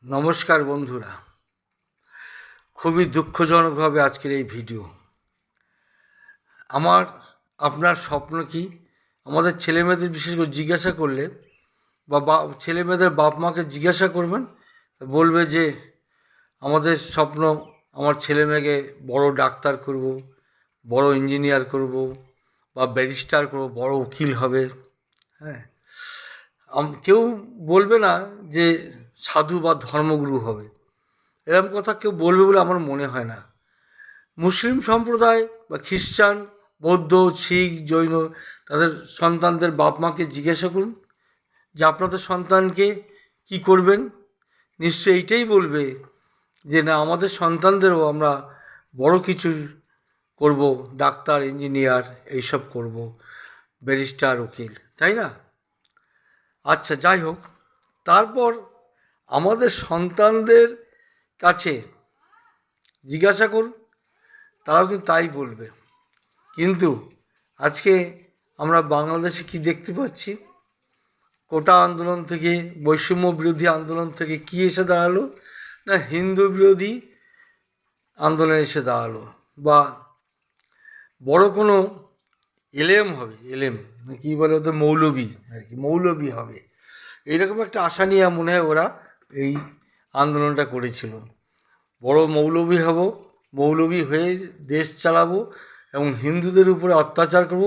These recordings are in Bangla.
নমস্কার বন্ধুরা, খুবই দুঃখজনকভাবে আজকের এই ভিডিও। আপনার স্বপ্ন কি? আমাদের ছেলেমেয়েদের বিশেষ করে জিজ্ঞাসা করলে বা ছেলেমেয়েদের বাপ মাকে জিজ্ঞাসা করবেন, বলবে যে আমাদের স্বপ্ন আমার ছেলেমেয়েকে বড় ডাক্তার করব, বড় ইঞ্জিনিয়ার করব, বা ব্যারিস্টার করব, বড় উকিল হবে। হ্যাঁ, কেউ বলবে না যে সাধু বা ধর্মগুরু হবে। এরকম কথা কেউ বলবে বলে আমার মনে হয় না। মুসলিম সম্প্রদায় বা খ্রিস্টান, বৌদ্ধ, শিখ, জৈন তাদের সন্তানদের বাপ মাকে জিজ্ঞাসা করুন যে আপনাদের সন্তানকে কি করবেন। নিশ্চয়ই এইটাই বলবে যে না, আমাদের সন্তানদেরও আমরা বড় কিছু করব, ডাক্তার, ইঞ্জিনিয়ার এইসব করব, ব্যারিস্টার, উকিল, তাই না? আচ্ছা, যাই হোক, তারপর আমাদের সন্তানদের কাছে জিজ্ঞাসা করুন, তারাও কিন্তু তাই বলবে। কিন্তু আজকে আমরা বাংলাদেশে কি দেখতে পাচ্ছি? কোটা আন্দোলন থেকে, বৈষম্য বিরোধী আন্দোলন থেকে কি এসে দাঁড়ালো? না, হিন্দু বিরোধী আন্দোলন এসে দাঁড়ালো। বা বড় কোনো এলেম হবে, এলেম কী বলে ওদের, মৌলবী আর কি, মৌলবী হবে, এইরকম একটা আশা নিয়ে মনে হয় ওরা এই আন্দোলনটা করেছিল। বড় মৌলবী হব, মৌলবী হয়ে দেশ চালাবো এবং হিন্দুদের উপরে অত্যাচার করব,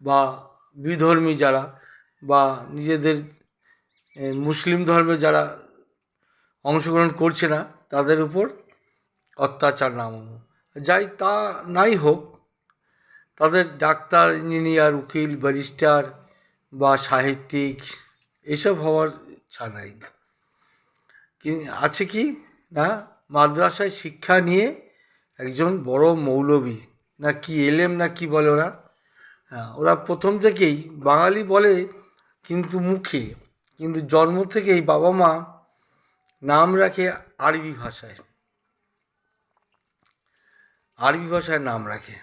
বা বিধর্মী যারা বা নিজেদের মুসলিম ধর্মে যারা অংশগ্রহণ করছে না তাদের উপর অত্যাচার নামাবো। যাই তা নাই হোক, তাদের ডাক্তার, ইঞ্জিনিয়ার, উকিল, ব্যারিস্টার বা সাহিত্যিক এসব হওয়ার ইচ্ছা নাই। আছে কি না, মাদ্রাসায় শিক্ষা নিয়ে একজন বড় মৌলবী না কি, এলেম না কি বলে ওরা, হ্যাঁ, ওরা প্রথম থেকেই বাঙালি বলে কিন্তু মুখে, কিন্তু জন্ম থেকেই বাবা মা নাম রাখে আরবি ভাষায়, আরবি ভাষায় নাম রাখে।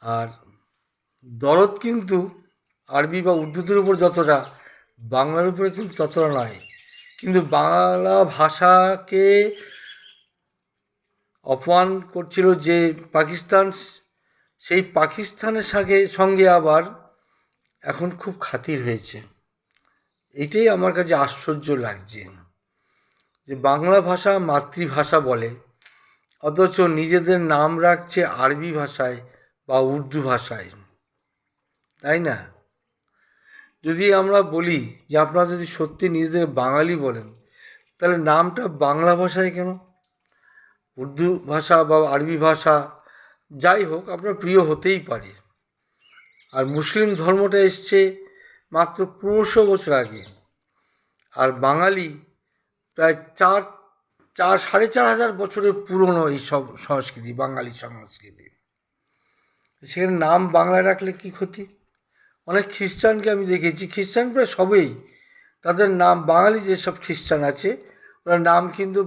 আর দরদ কিন্তু আরবি বা উর্দুদের উপর যতটা, বাংলার উপরে কিন্তু ততটা নয়। কিন্তু বাংলা ভাষাকে অপমান করছিল যে পাকিস্তান, সেই পাকিস্তানের সঙ্গে আবার এখন খুব খাতির হয়েছে। এটাই আমার কাছে আশ্চর্য লাগছে যে বাংলা ভাষা মাতৃভাষা বলে, অথচ নিজেদের নাম রাখছে আরবি ভাষায় বা উর্দু ভাষায়, তাই না? যদি আমরা বলি যে আপনারা যদি সত্যি নিজেদের বাঙালি বলেন, তাহলে নামটা বাংলা ভাষায় কেন? উর্দু ভাষা বা আরবি ভাষা যাই হোক, আপনার প্রিয় হতেই পারে। আর মুসলিম ধর্মটা এসছে মাত্র 1500 বছর আগে, আর বাঙালি প্রায় সাড়ে 4,000 বছরের পুরনো এই সব সংস্কৃতি, বাঙালি সংস্কৃতি। সেখানে নাম বাংলায় রাখলে কি ক্ষতি? অনেক খ্রিস্টানকে আমি দেখেছি, খ্রিস্টান প্রায় সবেই তাদের নাম, বাঙালি যেসব খ্রিস্টান আছে ওরা নাম কিন্তু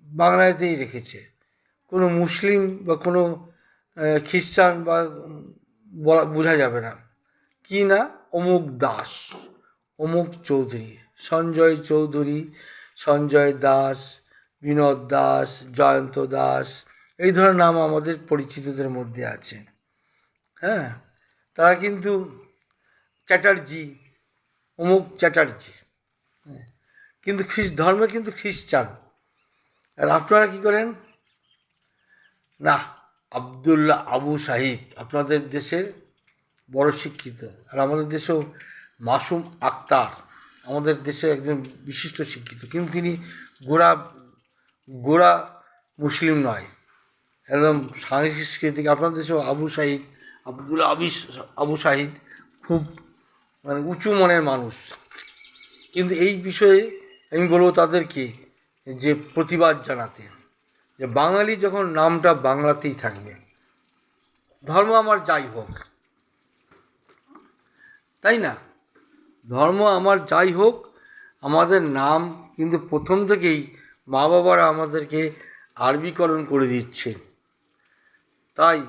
বাংলাতেই রেখেছে। কোনো মুসলিম বা কোনো খ্রিস্টান বা বোঝা যাবে না কি না, অমুক দাস, অমুক চৌধুরী, সঞ্জয় চৌধুরী, সঞ্জয় দাস, বিনোদ দাস, জয়ন্ত দাস, এই ধরনের নাম আমাদের পরিচিতদের মধ্যে আছে। হ্যাঁ, তারা কিন্তু চ্যাটার্জি, অমুক চ্যাটার্জি, কিন্তু ধর্মে কিন্তু খ্রিস্টান। আর আপনারা কি করেন? না, আবদুল্লাহ আবু শাহিদ আপনাদের দেশের বড় শিক্ষিত, আর আমাদের দেশেও মাসুম আক্তার আমাদের দেশে একজন বিশিষ্ট শিক্ষিত, কিন্তু তিনি গোড়া গোড়া মুসলিম নয়, একদম সাংস্কৃতিক। আপনাদের দেশেও আবু শাহিদ, আবদুল্লাহ আবু শাহিদ খুব মানে উঁচু মনের মানুষ, কিন্তু এই বিষয়ে আমি বলবো তাদেরকে যে প্রতিবাদ জানাতে, যে বাঙালি যখন নামটা বাংলাতেই থাকবে, ধর্ম আমার যাই হোক, তাই না? ধর্ম আমার যাই হোক, আমাদের নাম কিন্তু প্রথম থেকেই মা বাবারা আমাদেরকে আরবিকরণ করে দিচ্ছে। তাই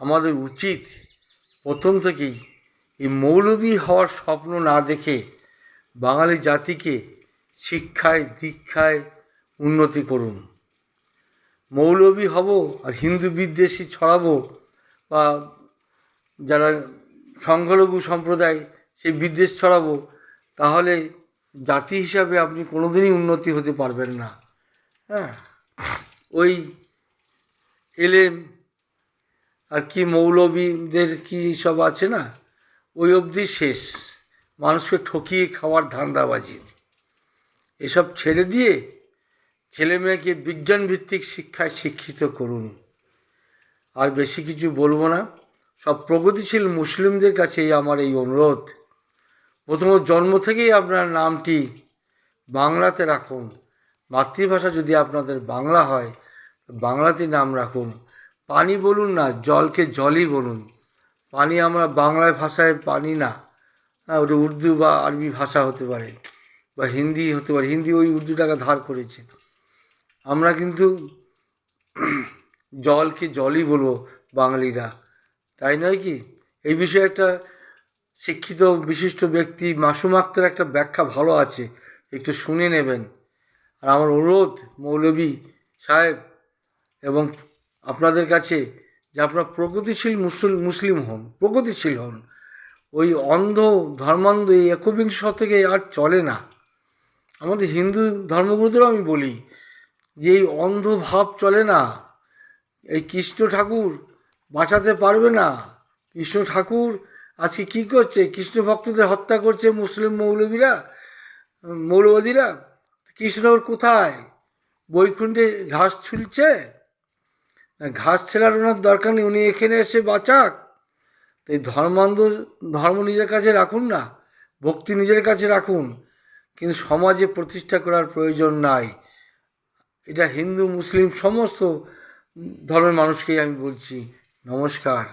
আমাদের উচিত প্রথম থেকেই এই মৌলবী হওয়ার স্বপ্ন না দেখে বাঙালি জাতিকে শিক্ষায় দীক্ষায় উন্নতি করুন। মৌলবী হব আর হিন্দু বিদ্বেষী ছড়াবো, বা যারা সংখ্যালঘু সম্প্রদায় সেই বিদ্বেষ ছড়াবো, তাহলে জাতি হিসাবে আপনি কোনোদিনই উন্নতি হতে পারবেন না। হ্যাঁ, ওই এলেম আর কি মৌলবীদের কি সব আছে না, ওই অবধি শেষ। মানুষকে ঠকিয়ে খাওয়ার ধান্দাবাজি। এসব ছেড়ে দিয়ে ছেলে মেয়েকে বিজ্ঞানভিত্তিক শিক্ষায় শিক্ষিত করুন। আর বেশি কিছু বলবো না। সব প্রগতিশীল মুসলিমদের কাছেই আমার এই অনুরোধ, প্রথমত জন্ম থেকেই আপনার নামটি বাংলাতে রাখুন। মাতৃভাষা যদি আপনাদের বাংলা হয়, বাংলাতে নাম রাখুন। পানি বলুন না, জলকে জলই বলুন। পানি আমরা বাংলায় ভাষায় পানি না, ওটা উর্দু বা আরবি ভাষা হতে পারে, বা হিন্দি হতে পারে। হিন্দি ওই উর্দুটাকে ধার করেছে। আমরা কিন্তু জলকে জলই বলবো বাঙালিরা, তাই নয় কি? এই বিষয়ে একটা শিক্ষিত বিশিষ্ট ব্যক্তি মাসুম আক্তার একটা ব্যাখ্যা ভালো আছে, একটু শুনে নেবেন। আর আমার অনুরোধ মৌলবী সাহেব এবং আপনাদের কাছে, যে আপনারা প্রগতিশীল মুসলিম হন, প্রগতিশীল হন। ওই অন্ধ ধর্মান্ধ এই একবিংশ শতকে আর চলে না। আমাদের হিন্দু ধর্মগুরুদেরও আমি বলি যে এই অন্ধ ভাব চলে না। এই কৃষ্ণ ঠাকুর বাঁচাতে পারবে না। কৃষ্ণ ঠাকুর আজকে কী করছে? কৃষ্ণ ভক্তদের হত্যা করছে মুসলিম মৌলবাদীরা। কৃষ্ণ ঠাকুর কোথায়? বৈকুণ্ঠে ঘাস ছুলছে? ঘাস ছেলার ওনার দরকার নেই, উনি এখানে এসে বাঁচাক। তাই ধর্ম নিজের কাছে রাখুন না, ভক্তি নিজের কাছে রাখুন, কিন্তু সমাজে প্রতিষ্ঠা করার প্রয়োজন নাই। এটা হিন্দু মুসলিম সমস্ত ধর্মের মানুষকেই আমি বলছি। নমস্কার।